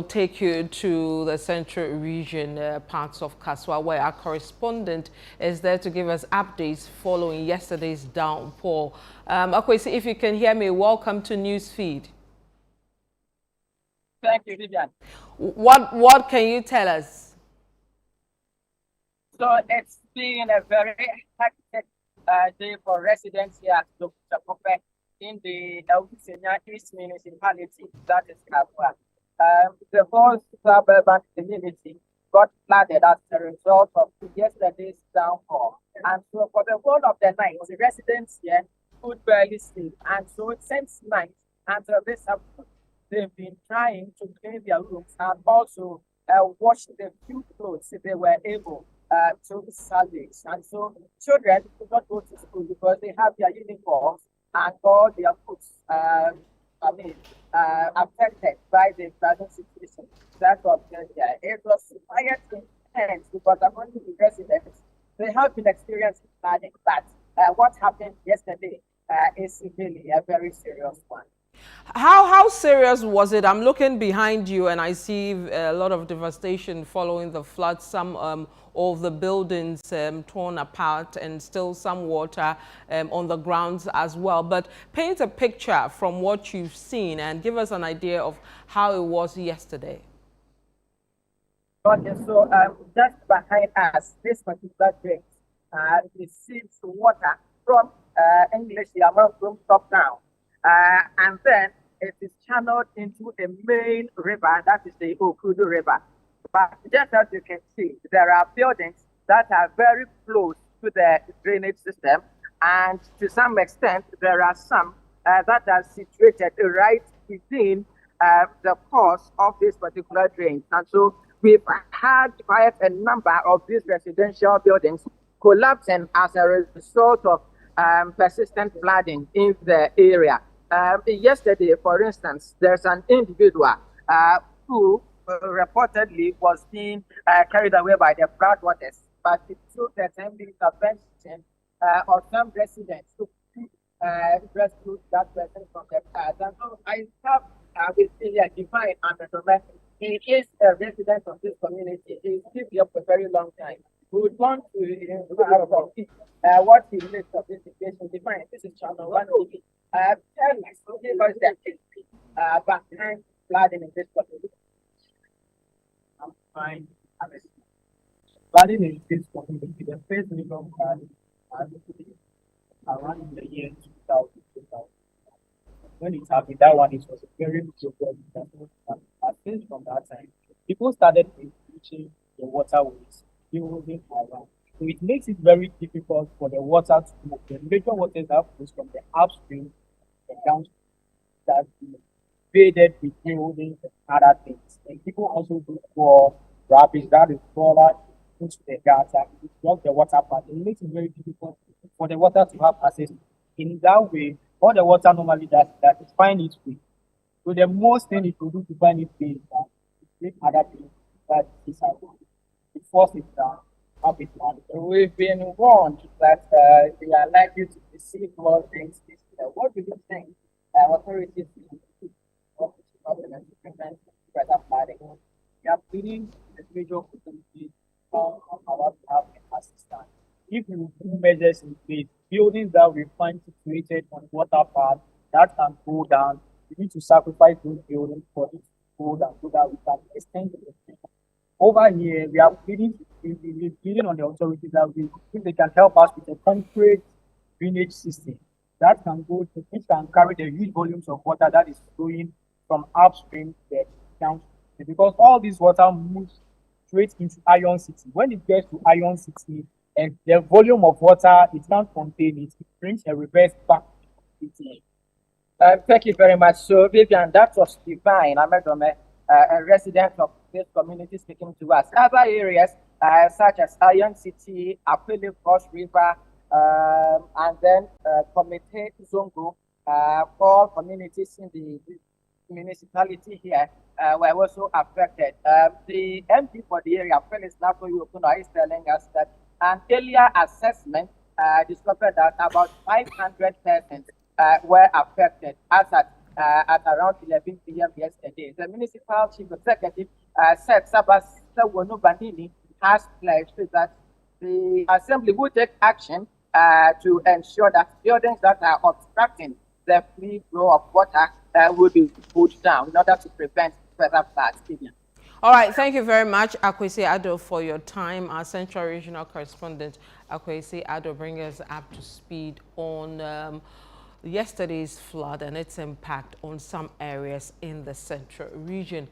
Take you to the central region, parts of Kaswa, where our correspondent is there to give us updates following yesterday's downpour. Akwesi, if you can hear me, welcome to NewsFeed. Thank you, Vivian. What can you tell us? So it's been a very hectic day for residents here at Chakope in the Elvisenia East municipality, that is Kaswa. The whole suburban community got flooded as a result of yesterday's downpour. And so for the whole of the night, the residents here could barely sleep. And so since night until this afternoon, they've been trying to clean their rooms and also wash the few clothes they were able to salvage. And so children could not go to school because they have their uniforms and all their foods affected by the present situation. That was there. It was quite intense because according to the residents, they have been experiencing flooding, but what happened yesterday is really a very serious one. How serious was it? I'm looking behind you and I see a lot of devastation following the flood. Some of the buildings torn apart and still some water on the grounds as well. But paint a picture from what you've seen and give us an idea of how it was yesterday. Okay, so just behind us, this particular drain receives water from English Yama from top down. And then it is channeled into a main river, that is the Okudu River. But just as you can see, there are buildings that are very close to the drainage system, and to some extent, there are some that are situated right within the course of this particular drain. And so we've had quite a number of these residential buildings collapsing as a result of persistent flooding in the area. Yesterday, for instance, there's an individual who reportedly was being carried away by the flood waters, but it took the timely intervention of some residents to rescue that person from the flood. And so I have with Ilya Divine and the he is a resident of this community. He's lived here for a very long time. We would want to what he makes of this situation. Divine, this is ChannelOne. Tell us, give us the history behind flooding in this community. I'm fine. Flooding in this community, the first major flood around in the year 2000. When it happened, that one, it was a very big problem. Since from that time, people started reaching the waterways, building around. So it makes it very difficult for the water to move. The major waters that flows from the upstream and downstream that invaded with buildings and other things. And people also go for rubbish that is fallen into the gutter. It blocks the water path. It makes it very difficult for the water to have access. In that way, all the water normally does that is find its way. So the most thing it will do to find its way is that it makes other things that is it forces it down. We've been warned that they are likely to receive more things this year. What do you think authorities do to prevent further flooding? We are pleading the major community on our behalf and assistance. If you do measures in place, buildings that we find situated on water path that can go down, we need to sacrifice those buildings for it to go down so that we can extend the extension. Over here, we are pleading on the authorities that if they can help us with a concrete drainage system that can go to, which can carry the huge volumes of water that is flowing from upstream to downstream. Because all this water moves straight into Iron City. When it gets to Iron City, and the volume of water it can't contain it, it brings a reverse back to the city. Thank you very much. So, Vivian, that was Divine Amedome, a resident of this community speaking to us. Other areas such as Iron City, Apele Cross River, and then Komite Zongo, all communities in the municipality here were also affected. The MP for the area, Felix Nato Yokuna, is telling us that an earlier assessment discovered that about 500 persons were affected as at at around 11 p.m. yesterday. The municipal chief executive said Sabas Sawonu Banini has pledged that the assembly will take action to ensure that buildings that are obstructing the free flow of water will be put down in order to prevent further floods. All right, thank you very much, Akwesi Ado, for your time. Our Central Regional Correspondent, Akwesi Ado, bring us up to speed on yesterday's flood and its impact on some areas in the Central Region.